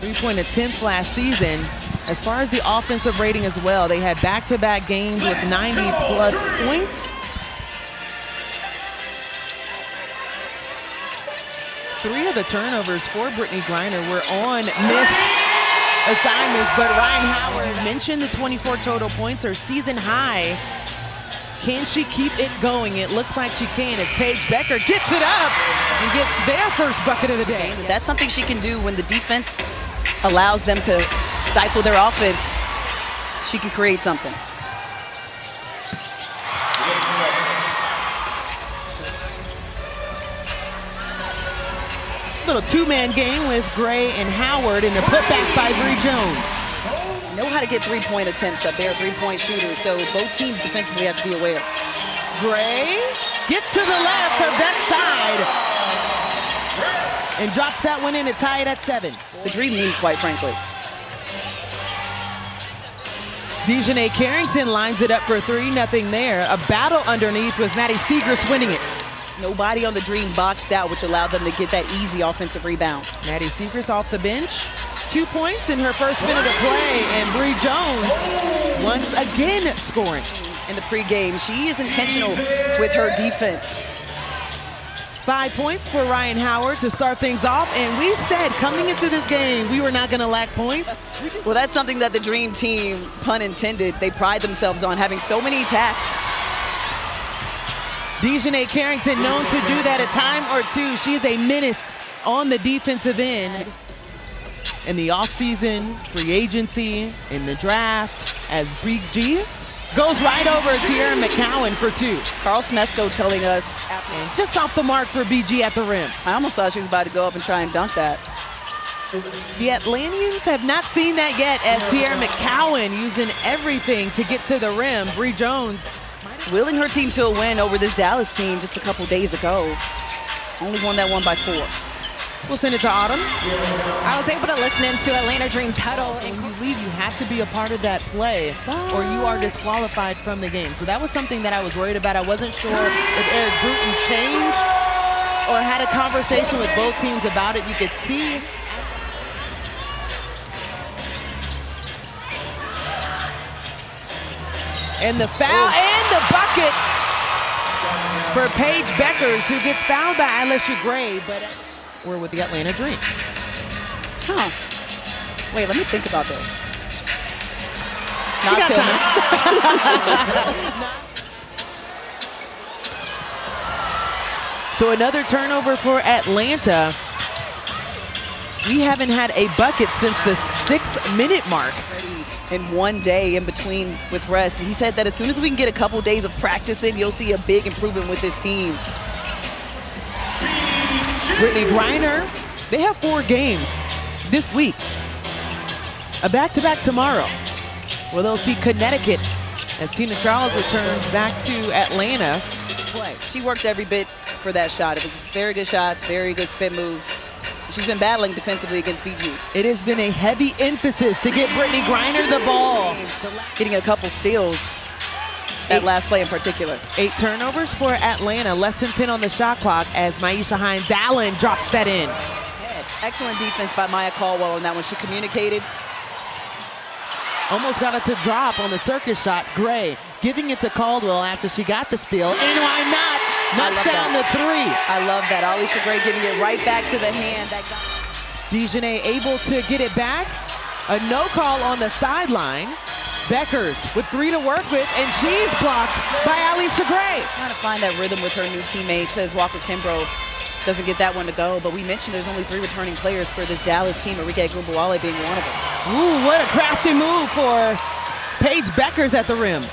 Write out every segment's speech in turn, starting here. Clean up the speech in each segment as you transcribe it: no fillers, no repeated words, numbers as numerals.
3-point attempts last season. As far as the offensive rating as well, they had back-to-back games with 90-plus points. 3 of the turnovers for Brittany Griner were on missed assignments, but Ryan Howard mentioned the 24 total points, her season high. Can she keep it going? It looks like she can as Paige Becker gets it up and gets their first bucket of the day. That's something she can do when the defense allows them to stifle their offense. She can create something. Little two-man game with Gray and Howard in the putbacks by Bree Jones. Know how to get three-point attempts up. They're three-point shooters, so both teams defensively have to be aware. Gray gets to the left, her best side, and drops that one in to tie it at 7. The Dream need, quite frankly. Dejanay Carrington lines it up for 3, nothing there. A battle underneath with Maddie Segrist winning it. Nobody on the Dream boxed out, which allowed them to get that easy offensive rebound. Maddie Segrist off the bench. 2 points in her first minute of play, and Bree Jones once again scoring. In the pregame, she is intentional with her defense. 5 points for Ryan Howard to start things off, and we said coming into this game we were not going to lack points. Well, that's something that the Dream team, pun intended, they pride themselves on, having so many attacks. Dejanay Carrington known to do that a time or two. She is a menace on the defensive end. In the offseason, free agency, in the draft, as BG goes right over Tierra McCowan for 2. Carl Smesco telling us. And just off the mark for BG at the rim. I almost thought she was about to go up and try and dunk that. The Atlanteans have not seen that yet, as Tierra McCowan using everything to get to the rim. Bree Jones willing her team to a win over this Dallas team just a couple days ago. Only won that one by 4. We'll send it to Autumn. I was able to listen into Atlanta Dream's huddle. And when you leave, you have to be a part of that play or you are disqualified from the game. So that was something that I was worried about. I wasn't sure if Eric Bruton changed or had a conversation with both teams about it. You could see. And the foul and the bucket for Paige Beckers, who gets fouled by Alicia Gray, but we're with the Atlanta Dream. Huh. Wait, let me think about this. You got time. So another turnover for Atlanta. We haven't had a bucket since the 6-minute mark. In one day in between with rest. He said that as soon as we can get a couple days of practice in, you'll see a big improvement with this team. Brittany Griner, they have 4 games this week. A back-to-back tomorrow, where they'll see Connecticut as Tina Charles returns back to Atlanta. She worked every bit for that shot. It was a very good shot, very good spin move. She's been battling defensively against BG. It has been a heavy emphasis to get Brittany Griner the ball. Getting a couple steals, that last play in particular. 8 turnovers for Atlanta, less than 10 on the shot clock as Maisha Hines-Allen drops that in. Excellent defense by Maya Caldwell on that one. She communicated. Almost got it to drop on the circus shot. Gray giving it to Caldwell after she got the steal. And why not? Knocks down the 3. I love that. Alicia Gray giving it right back to the hand. Dejanay able to get it back. A no call on the sideline. Beckers with 3 to work with, and she's blocked by Alicia Gray. Trying to find that rhythm with her new teammates as Walker Kimbrough doesn't get that one to go. But we mentioned there's only 3 returning players for this Dallas team, Enrique Gumbawale being one of them. Ooh, what a crafty move for Paige Beckers at the rim.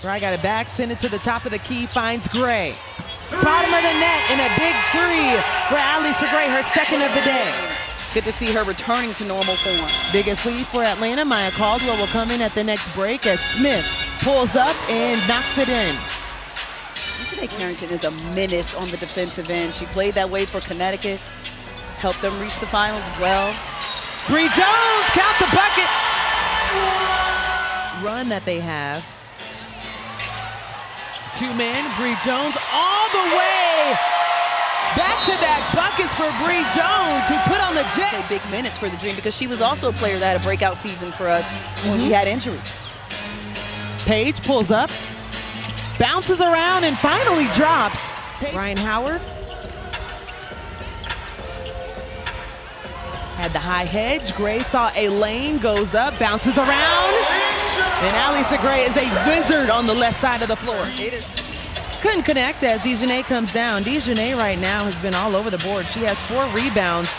Gray got it back, send it to the top of the key, finds Gray. Bottom of the net and a big 3 for Alicia Gray, her second of the day. Good to see her returning to normal form. Biggest lead for Atlanta. Maya Caldwell will come in at the next break as Smith pulls up and knocks it in. Dejanay Carrington is a menace on the defensive end. She played that way for Connecticut, helped them reach the finals as well. Bree Jones, count the bucket. Run that they have. 2 men, Bree Jones all the way Back-to-back buckets for Bree Jones, who put on the Jets. Big minutes for the Dream because she was also a player that had a breakout season for us when we had injuries. Paige pulls up, bounces around, and finally drops. Ryan Howard had the high hedge. Gray saw a lane, goes up, bounces around. And Alisa Gray is a wizard on the left side of the floor. Couldn't connect as DeJounte comes down. DeJounte right now has been all over the board. She has 4 rebounds,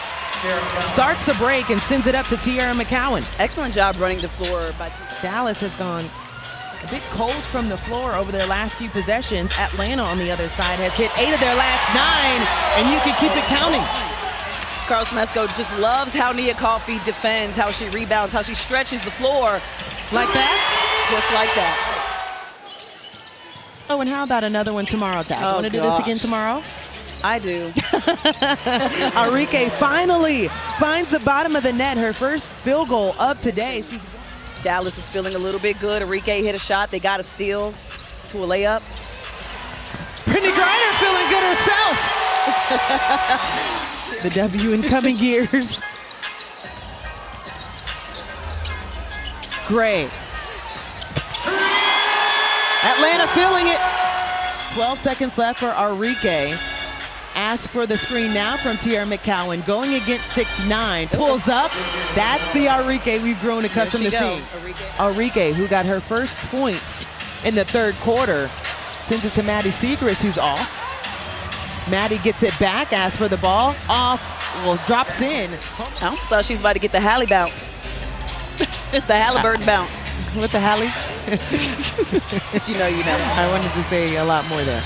starts the break, and sends it up to Tierra McCowan. Excellent job running the floor by Dallas has gone a bit cold from the floor over their last few possessions. Atlanta on the other side has hit 8 of their last 9, and you can keep it counting. Carlos Mesco just loves how Nia Coffey defends, how she rebounds, how she stretches the floor. Like that? Just like that. Oh, and how about another one tomorrow, Taff? Oh, Want to do this again tomorrow? I do. Arike finally finds the bottom of the net, her first field goal of today. Dallas is feeling a little bit good. Arike hit a shot. They got a steal to a layup. Brittany Griner feeling good herself. The W in coming years. Gray. Atlanta feeling it. 12 seconds left for Arike. Asks for the screen now from Tierra McCowan. Going against 6'9". Pulls up. That's the Arike we've grown accustomed to seeing. Arike, who got her first points in the third quarter. Sends it to Maddie Siegrist, who's off. Maddie gets it back, asks for the ball. Off, well, drops in. I almost thought she was about to get the Halle bounce. The Halliburton bounce. What the Halle? You know, you know. I wanted to say a lot more there.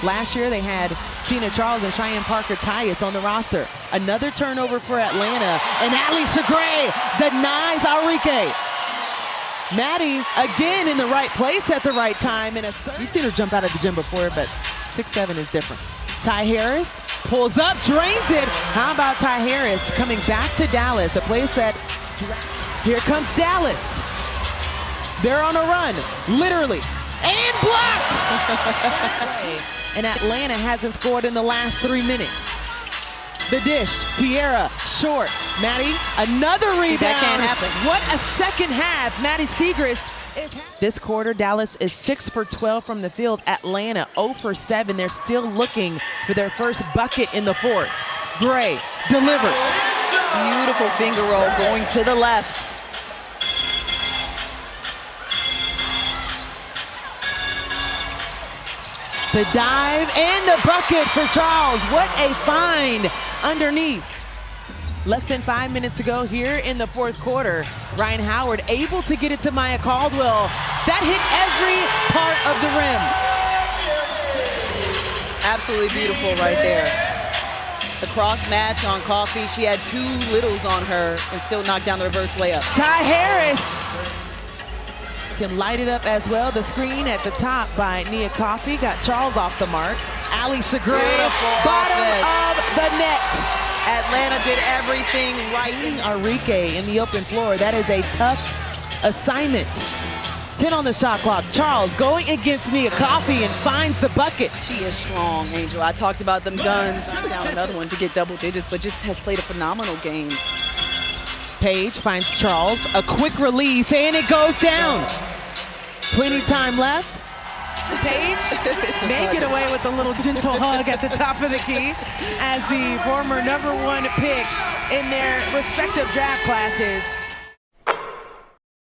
Last year they had Tina Charles and Cheyenne Parker Tyus on the roster. Another turnover for Atlanta, and Alisa Gray denies Arike. Maddie again in the right place at the right time. We've seen her jump out of the gym before, but 6'7" is different. Ty Harris pulls up, drains it. How about Ty Harris coming back to Dallas, a place that, here comes Dallas. They're on a run, literally, and blocked. And Atlanta hasn't scored in the last 3 minutes. The dish, Tierra, short. Maddie, another rebound. That can't happen. What a second half. Maddie Siegrist is. This quarter, Dallas is 6 for 12 from the field. Atlanta 0 for 7. They're still looking for their first bucket in the fourth. Gray delivers. Beautiful finger roll going to the left. The dive and the bucket for Charles. What a find underneath. Less than 5 minutes to go here in the fourth quarter. Ryan Howard able to get it to Maya Caldwell. That hit every part of the rim. Absolutely beautiful right there. The cross match on Coffey. She had 2 littles on her and still knocked down the reverse layup. Ty Harris can light it up as well. The screen at the top by Nia Coffey got Charles off the mark. Alisa Gray, bottom of the net. Atlanta did everything right. Arike in the open floor. That is a tough assignment. 10 on the shot clock. Charles going against Nia Coffey and finds the bucket. She is strong, Angel. I talked about them guns. Down another one to get double digits, but just has played a phenomenal game. Paige finds Charles, a quick release, and it goes down. Plenty time left. Paige may get away with a little gentle hug at the top of the key as the former #1 picks in their respective draft classes